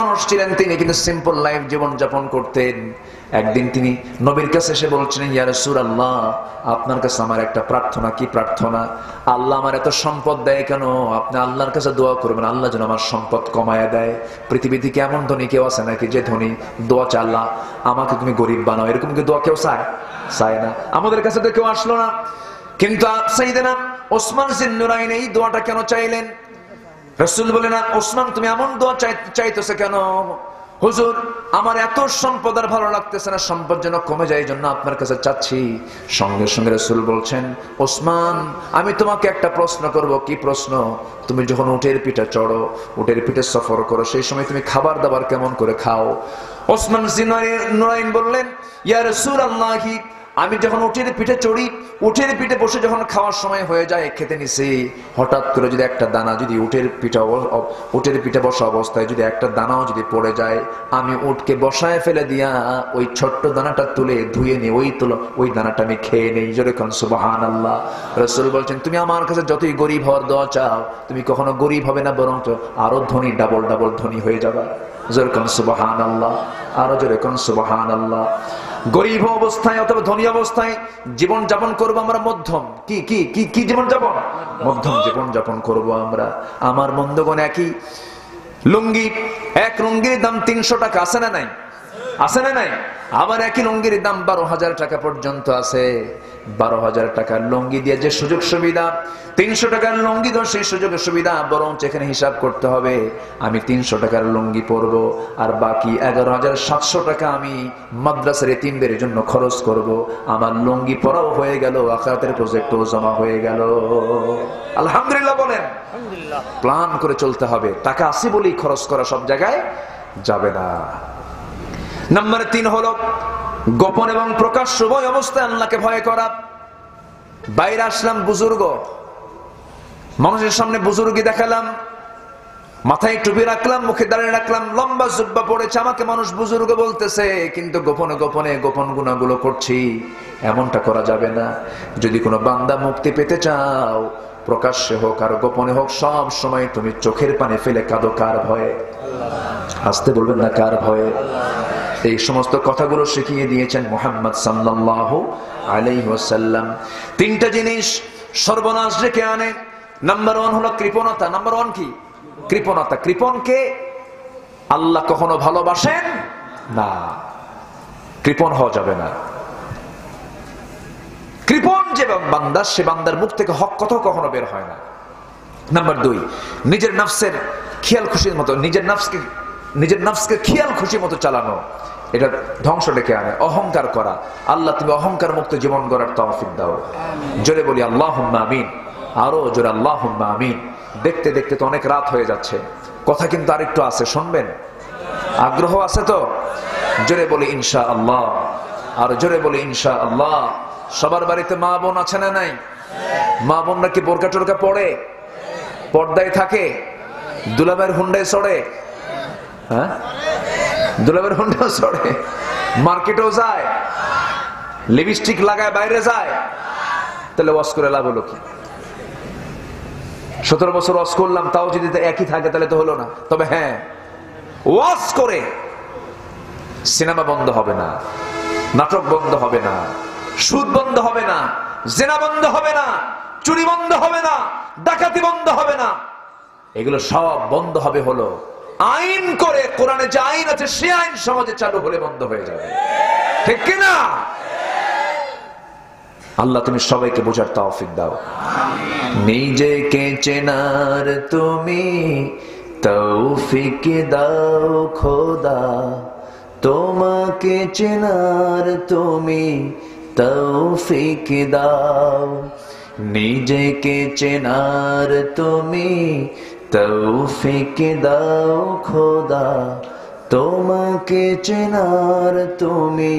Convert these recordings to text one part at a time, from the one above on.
মানুষ ছিলেন, তিনি কিন্তু সিম্পল লাইফ জীবন যাপন করতেন। একদিন তিনি নবীর কাছে এসে বলছিলেন, ইয়া রাসূলুল্লাহ, আপনার কাছে আমার একটা প্রার্থনা। কি প্রার্থনা? আল্লাহ আমার এত সম্পদ দেয় কেন? আপনি আল্লাহর কাছে দোয়া করবেন আল্লাহ যেন আমার সম্পদ কমায় দেয়। পৃথিবীতে কি এমন ধনী কেউ আছে নাকি যে ধনী দোয়া চায় আল্লাহ আমাকে তুমি গরিব বানাও? এরকম কি দোয়া কেউ চায়? চায় না। আমাদের কাছে তো কেউ আসলো না। কিন্তু সাইয়েদনা ওসমান জিন্নুরাইন এই দোয়াটা কেন চাইলেন? রাসূল বলেন, ওসমান তুমি এমন দোয়া চাইতেছো কেন? হুজুর, আমার এত সম্পদ আর ভালো লাগতেছে না, সম্পদ যেন কমে যায়, এই জন্য আপনার কাছে চাচ্ছি। সঙ্গে সঙ্গে রাসূল বলছেন, ওসমান আমি তোমাকে একটা প্রশ্ন করব। কি প্রশ্ন? তুমি যখন উটের পিঠে চড়ো, উটের পিঠে সফর করো, সেই সময় তুমি খাবার দাবার কেমন করে খাও? ওসমান জিন্নুরাইন বললেন, ইয়া রাসূলুল্লাহ, আমি যখন উটের পিঠে চড়ি, উটের পিঠে বসে যখন খাওয়ার সময় হয়ে যায়, খেতে নিছি, হঠাৎ করে যদি একটা দানা যদি উটের পিঠে বসা অবস্থায় যদি একটা দানাও যদি পড়ে যায়, আমি উটকে বসায় ফেলে দিয়া ওই ছোট্ট দানাটা তুলে ধুয়ে নিই, ওই দানাটা আমি খেয়ে নেই। জোরে কোন সুবহানাল্লাহ। রাসূল বলছেন, তুমি আমার কাছে যতই গরিব হওয়ার দোয়া চাও, তুমি কখনো গরিব হবে না, বরং আরো ধনী, ডাবল ডাবল ধনী হয়ে যাবা। জোরে কোন সুবহানাল্লাহ। আরো জোরে কোন সুবহানাল্লাহ। গরিব অবস্থায় অথবা ধনী অবস্থায় জীবন যাপন করবো আমরা মধ্যম। কি কি কি কি জীবন যাপন? মধ্যম জীবন যাপন করবো আমরা। আমার বন্ধুগণ, একই লুঙ্গি, এক লুঙ্গির দাম 300 টাকা, আছে না নাই? আছে না নাই? আবার একই লুঙ্গির দাম 12,000 টাকা পর্যন্ত আছে। 12,000 টাকার লুঙ্গি দিয়ে যে সুযোগ সুবিধা, 300 টাকার লুঙ্গি তো সেই সুযোগ সুবিধা, বরং এখানে হিসাব করতে হবে আমি 300 টাকার লুঙ্গি পরবো আর বাকি 11,700 টাকা আমি মাদ্রাসার এতিমদের জন্য খরচ করব। আমার লুঙ্গি পরাও হয়ে গেল, আখিরাতের প্রজেক্টও জমা হয়ে গেল। আলহামদুলিল্লাহ বলেন। প্ল্যান করে চলতে হবে। টাকা আছে বলেই খরচ করা সব জায়গায় যাবে না। নাম্বার 3 হলো গোপন এবং প্রকাশ্য উভয় অবস্থায় আল্লাহকে ভয় করা। বাইরে আসলাম বুজুর্গ, মানুষের সামনে বুজুর্গি দেখালাম, মাথায় টুপি রাখলাম, মুখে দাঁড়িয়ে রাখলাম, লম্বা জুব্বা পড়েছে, আমাকে মানুষ বুজুর্গ বলতেছে, কিন্তু গোপনে গোপনে গোপন গুনাহগুলো করছি। এমনটা করা যাবে না। যদি কোনো বান্দা মুক্তি পেতে চাও, প্রকাশ্যে হোক আর গোপনে হোক, সব সময় তুমি চোখের পানি ফেলে কাঁদো। কার ভয়ে? আসতে বলবেন না, কার ভয়ে? এই সমস্ত কথাগুলো শিখিয়ে দিয়েছেন মুহাম্মদ সাল্লাল্লাহু আলাইহি ওয়াসাল্লাম। 3টা জিনিস সর্বনাশ ডেকে আনে। নাম্বার 1 হলো কৃপণতা। নাম্বার 1 কি? কৃপণতা। কৃপণকে আল্লাহ কখনো ভালোবাসেন না। কৃপণ হওয়া যাবে না। কৃপণ যে বান্দা, সে বান্দার মুখ থেকে হক কথা কখনো বের হয় না। নাম্বার 2, নিজের নফসের খেয়াল খুশির মতো, নিজের নফসকে খেয়াল খুশি মতো চালানো, এটা ধ্বংস ডেকে আনে। অহংকার করা। আল্লাহ তুমি অহংকার মুক্ত জীবন গড়ার তৌফিক দাও। জোরে বলি আল্লাহুম্মা আমিন। আরো জোরে আল্লাহুম্মা আমিন। দেখতে দেখতে তো অনেক রাত হয়ে যাচ্ছে, কথা কিন্তু আরেকটু আছে, শুনবেন? আগ্রহ আছে তো? জোরে বলি ইনশাআল্লাহ। আর জোরে বলি ইনশাআল্লাহ। সবার বাড়িতে মা বোন আছে না নাই? মা বোনরা কি বোরকা টোরকা পড়ে? পর্দায় থাকে? দুলাভাইয়ের হুন্ডায় চড়ে? হ্যাঁ, দুলাভাইয়ের হুন্ডায় চড়ে, মার্কেটেও যায়, লিপস্টিক লাগায় বাইরে যায়। তাহলে ওয়াজ করে লাভ হলো কি? 17 বছর ওয়াজ করলাম, তাও যদি একই থাকে তাহলে তো হলো না। তবে হ্যাঁ, ওয়াজ করে সিনেমা বন্ধ হবে না, নাটক বন্ধ হবে না, সুদ বন্ধ হবে না, জিনা বন্ধ হবে না, চুরি বন্ধ হবে না, ডাকাতি বন্ধ হবে না। এগুলো সব বন্ধ হবে হলো আইন করে। কোরআনে যে আইন আছে সে আইন সমাজে চালু হলে বন্ধ হয়ে যাবে, ঠিক কিনা? আল্লাহ তুমি সবাইকে বোঝার তৌফিক দাও। নিজেকে চেনার তুমি তৌফিক দাও খোদা, তোমাকে চেনার তুমি তৌফিক দাও। নিজেকে চেনার তুমি তৌফিক দাও খোদা, তোমাকে চেনার তুমি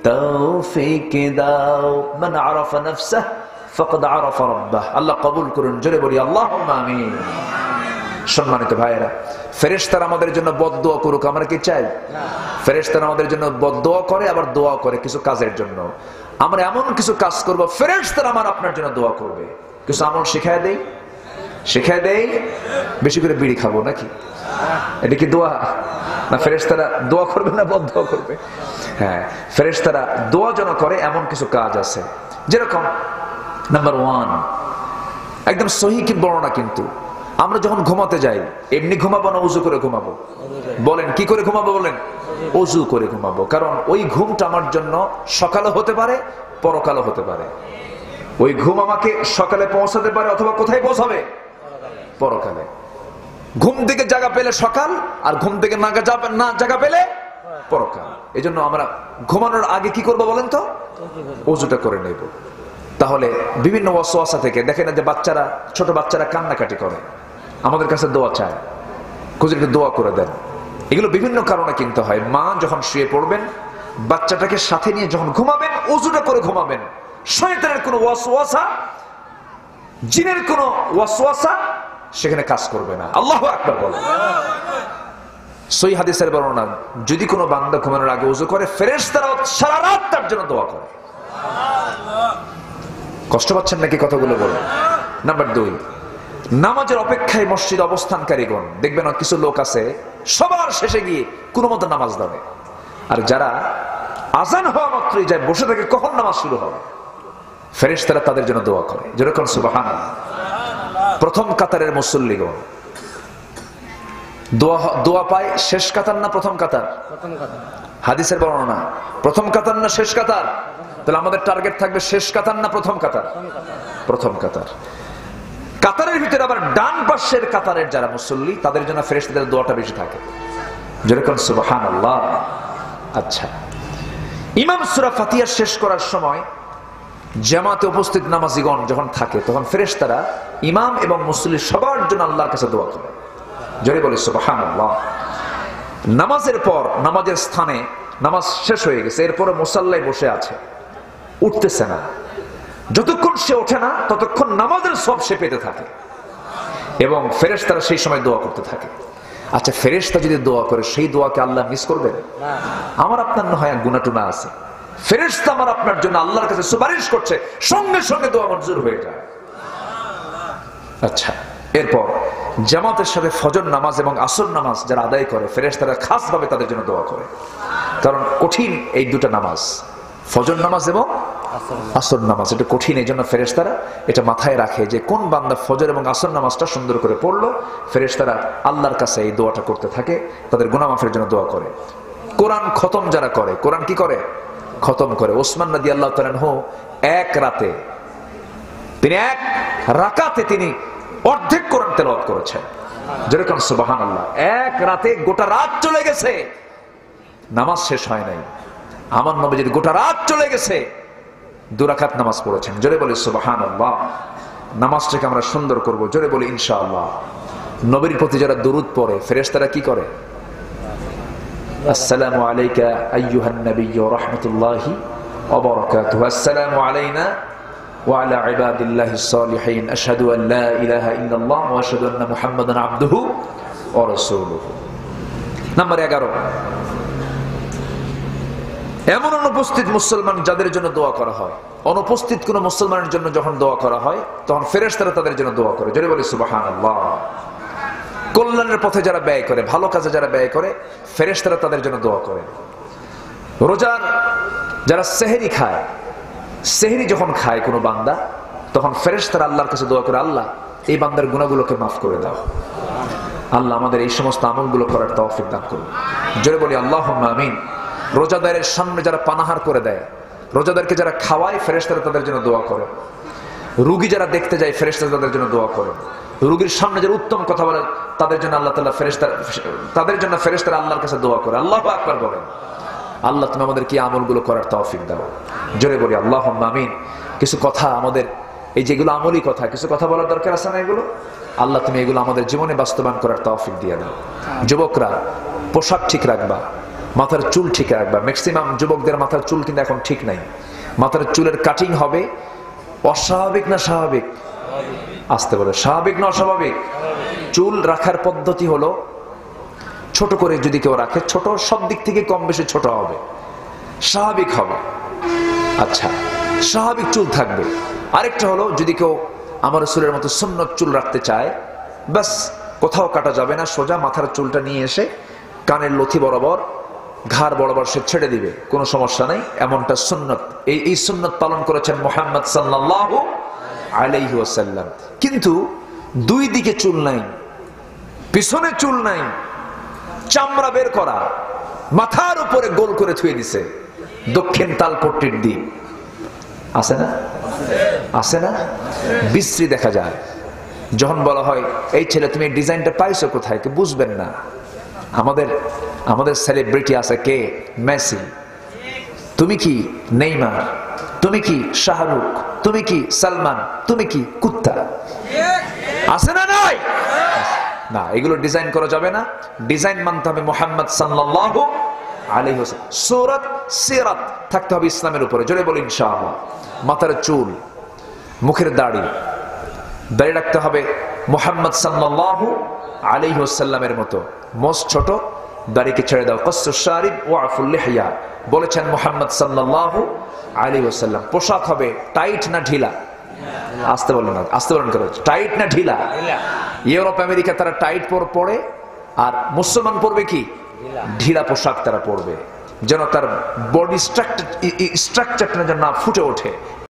তৌফিক দাও। মান আরাফা নাফসাহ ফাকাদ আরাফা রাব্বাহ। আল্লাহ কবুল করুন। জোরে বলি আল্লাহুম্মা আমিন। সম্মানিত ভাইয়েরা, ফেরেশতারা আমাদের জন্য বদদোয়া করুক আমরা কি চাই? ফেরেশতারা আমাদের জন্য বদদোয়া করে, আবার দোয়া করে কিছু কাজের জন্য। আমরা এমন কিছু কাজ করব, ফেরেশতারা আমার আপনার জন্য দোয়া করবে। কিছু আমল শিখায় দেই, বেশি করে বিড়ি খাবো নাকি? এটা কি দোয়া? না ফেরেশতারা দোয়া করবে না বদদোয়া করবে? হ্যাঁ, ফেরেশতারা দোয়া যেন করে এমন কিছু কাজ আছে। যেরকম নাম্বার 1, একদম সহিহ বর্ণনা, কিন্তু আমরা যখন ঘুমাতে যাই এমনি ঘুমাবো না ওযু করে ঘুমাবো? বলেন কি করে ঘুমাবো? বলেন ওযু করে ঘুমাবো। কারণ ওই ঘুমটা আমার জন্য সকালে হতে পারে, পরকালে হতে পারে। ওই ঘুম আমাকে সকালে পৌঁছাতে পারে অথবা কোথায় পৌঁছাবে? পরকালে। ঘুম থেকে জাগা পেলে সকাল, আর ঘুম থেকে না জাগা পেলে পরকাল। এই জন্য আমরা ঘুমানোর আগে কি করবো বলেন তো? ওযুটা করে নেব। তাহলে বিভিন্ন ওয়াসওয়াসা থেকে, দেখেন না যে বাচ্চারা, ছোট বাচ্চারা কান্নাকাটি করে, আমাদের কাছে দোয়া চায়, খুঁজে দোয়া করে দেন। এগুলো বিভিন্ন কারণে কিনতে হয়। মা যখন শুয়ে পড়বেন, বাচ্চাটাকে সাথে নিয়ে যখন ঘুমাবেন, ওযুটা করে ঘুমাবেন। শয়তানের কোনো ওয়াসওয়াসা, জিনের কোনো ওয়াসওয়াসা সেখানে কাজ করবে না। আল্লাহু আকবার বলেন। সহিহ হাদিসের বর্ণনা, যদি কোনো বান্দা ঘুমানোর আগে ওযু করে, ফেরেশতারা সারা রাত তার জন্য দোয়া করে। কষ্ট পাচ্ছেন নাকি কথাগুলো বলে? নাম্বার 2, নামাজের অপেক্ষায় মসজিদ অবস্থানকারীগণ, দেখবেন কিছু লোক আছে সবার শেষে গিয়ে কোনো মতো নামাজ দাঁড়ে, আর যারা আজান হওয়া মাত্রই যায় বসে থাকে কখন নামাজ শুরু হবে। ফেরেশতারা তাদের জন্য দোয়া করে। যেরকম সুবহানাল্লাহ। প্রথম কাতারের মুসল্লিগণ দোয়া পায় শেষ কাতার না প্রথম কাতার? হাদিসের বর্ণনা প্রথম কাতার না শেষ কাতার? তাহলে আমাদের টার্গেট থাকবে শেষ কাতার না প্রথম কাতার? প্রথম কাতার। কাতারের ভিতরে আবার ডান পাশের কাতারের যারা মুসল্লি, তাদের জন্য ফেরেশতাদের দোয়াটা বেশি থাকে। যেরকম সুবহানাল্লাহ। আচ্ছা, ইমাম সূরা ফাতিহা শেষ করার সময় জামাতে উপস্থিত নামাজিগণ যখন থাকে, তখন ফেরেশতারা ইমাম এবং মুসল্লি সবার জন্য আল্লাহর কাছে দোয়া করে। জোরে বলে সুবহানাল্লাহ। নামাজের পর, নামাজের স্থানে নামাজ শেষ হয়ে গেছে, এরপরে মুসাল্লায় বসে আছে, উঠতেছে না। যতক্ষণ সে ওঠে না ততক্ষণ নামাজের সওয়াব সে পেতে থাকে, এবং ফেরেশতারা সেই সময় দোয়া করতে থাকে। আচ্ছা, ফেরেশতা যদি দোয়া করে, সেই দোয়াকে আল্লাহ মিস করবেন? আমার আপনার না হয় গুনাহ টুনা আছে, ফেরেশতা আমার আপনার জন্য আল্লাহর কাছে সুপারিশ করছে, সঙ্গে সঙ্গে দোয়া মঞ্জুর হয়ে যায়। আচ্ছা, এরপর জামাতের সাথে ফজর নামাজ এবং আসর নামাজ যারা আদায় করে, ফেরেশতারা খাস ভাবে তাদের জন্য দোয়া করে। কারণ কঠিন এই দুটো নামাজ, ফজর নামাজ এবং আসর নামাজ, এটা কঠিন। এই জন্য ফেরেশতারা এটা মাথায় রাখে যে কোন বান্দা ফজর এবং আসর নামাজটা সুন্দর করে পড়লো, ফেরেশতারা আল্লাহর কাছে এই দোয়াটা করতে থাকে, তাদের গুনাহ মাফের জন্য দোয়া করে। কোরআন খতম যারা করে, কোরআন কি করে? খতম করে। ওসমান রাদিয়াল্লাহু তাআলা আনহু এক রাতে, তিনি এক রাকাতে তিনি অর্ধেক কোরআন তেলাওয়াত করেছেন। যেরকম সুবহানাল্লাহ। এক রাতে গোটা রাত চলে গেছে, নামাজ শেষ হয় নাই। আমার নবীজির গোটা রাত চলে গেছে, 2 রাকাত নামাজ পড়েছেন। জোরে বলি সুবহানাল্লাহ। নামাজটাকে আমরা সুন্দর করব, জোরে বলি ইনশাআল্লাহ। নবীর প্রতি যারা দরুদ পড়ে, ফেরেশতারা কি করে? আসসালামু আলাইকা আইয়ুহান নাবিয়্যু রাহমাতুল্লাহি ওয়া বারাকাতুহু, আসসালামু আলাইনা ওয়া আলা ইবাদিল্লাহিস সালিহিন, আশহাদু আন লা ইলাহা ইল্লাল্লাহ ওয়া আশহাদু আন্না মুহাম্মাদান আবদুহু ওয়া রাসূলুহু। নাম্বার 11, এমন অনুপস্থিত মুসলমান যাদের জন্য দোয়া করা হয়, অনুপস্থিত কোন মুসলমানের জন্য যখন দোয়া করা হয়, তখন ফেরেশতারা তাদের জন্য দোয়া করে। জোরে বলি সুবহানাল্লাহ। কল্যাণের পথে যারা ব্যয় করে, ভালো কাজে যারা ব্যয় করে, ফেরেশতারা তাদের জন্য দোয়া করে। রোজার যারা সেহরি খায়, সেহরি যখন খায় কোনো বান্দা, তখন ফেরেশতারা আল্লাহর কাছে দোয়া করে, আল্লাহ এই বান্দার গুনাহগুলোকে মাফ করে দাও, আল্লাহ আমাদের এই সমস্ত আমলগুলো করার তৌফিক দান করুন। জোরে বলি আল্লাহুম্মা আমিন। রোজাদারের সামনে যারা পানাহার করে দেয়, রোজাদারকে যারা খাওয়ায়, ফেরেশতারা তাদের জন্য দোয়া করে। রোগী যারা দেখতে যায়, ফেরেশতারা তাদের জন্য দোয়া করে। রোগীর সামনে যারা উত্তম কথা বলে, তাদের জন্য আল্লাহ তাআলা ফেরেশতারা আল্লাহর কাছে দোয়া করে। আল্লাহু আকবার বলেন। আল্লাহ তুমি আমাদের কি আমলগুলো করার তৌফিক দাও। জোরে বলি আল্লাহুম্মা আমিন। কিছু কথা আমাদের, এই যেগুলো আমলি কথা, কিছু কথা বলার দরকার আছে না? এগুলো আল্লাহ তুমি এগুলো আমাদের জীবনে বাস্তবায়ন করার তৌফিক দিয়ে দাও। যুবকরা পোশাক ঠিক রাখবা, মাথার চুল ঠিক রাখবা। ম্যাক্সিমাম যুবকদের মাথার চুল কিন্তু এখন ঠিক নাই। মাথার চুলের কাটিং হবে অস্বাভাবিক না স্বাভাবিক? আসতে বলে স্বাভাবিক না অস্বাভাবিক? চুল রাখার পদ্ধতি হলো, ছোট করে যদি কেউ রাখে, ছোট সব দিক থেকে কম বেশি ছোট হবে, স্বাভাবিক হবে। আচ্ছা, স্বাভাবিক চুল থাকবে। আরেকটা হলো, যদি কেউ আমার রাসূলের মতো সুন্নত চুল রাখতে চায়, বাস কোথাও কাটা যাবে না, সোজা মাথার চুলটা নিয়ে এসে কানের লথি বরাবর ঘাড় বরাবর সে ছেড়ে দিবে, কোনো সমস্যা নাই, এমনটা সুন্নত। এই সুন্নত পালন করেছেন মুহাম্মদ সাল্লাল্লাহু আলাইহি ওয়াসাল্লাম। কিন্তু দুই দিকে চুল নাই, পিছনে চুল নাই, চামড়া বের করা, মাথার উপরে গোল করে থুয়ে দিছে দক্ষিণ তালপট্টির দিক। আছে না? আছে না? বিশ্রী দেখা যায়। যখন বলা হয় এই ছেলে তুমি এই ডিজাইনটা পাইছো কোথায়, কি বুঝবেন না। আমাদের সেলিব্রিটি আছে কে? মেসি। তুমি কি নেইমার? তুমি কি শাহরুখ? তুমি কি সালমান? তুমি কি কুত্তা? আছে না? নাই না, এগুলো ডিজাইন করা যাবে না। ডিজাইন মানতে হবে মুহাম্মদ সাল্লাল্লাহু আলাইহি ওয়াসাল্লাম। সূরাত সিরাত থাকতে হবে ইসলামের উপরে। জোরে বলি ইনশাআল্লাহ। মাথার চুল, মুখের দাড়ি রাখতে হবে মুহাম্মদ সাল্লাল্লাহু আলাইহি ওয়াসাল্লামের মতো। মোস ছোট, দাড়িকে ছেড়ে দাও। কাসসুশ শারিব ওয়া আফুল লিহইয়া বলেছেন মুহাম্মদ সাল্লাল্লাহু আলাইহি ওয়াসাল্লাম। পোশাক হবে টাইট না ঢিলা? আসতে বলেন না, আসতে বলেন করো। টাইট না ঢিলা? ইউরোপ আমেরিকা তারা টাইট পরে, আর মুসলমান পড়বে কি? ঢিলা পোশাক তারা পড়বে, যেন তার বডি স্ট্রাকচারটা যেন না ফুটে ওঠে,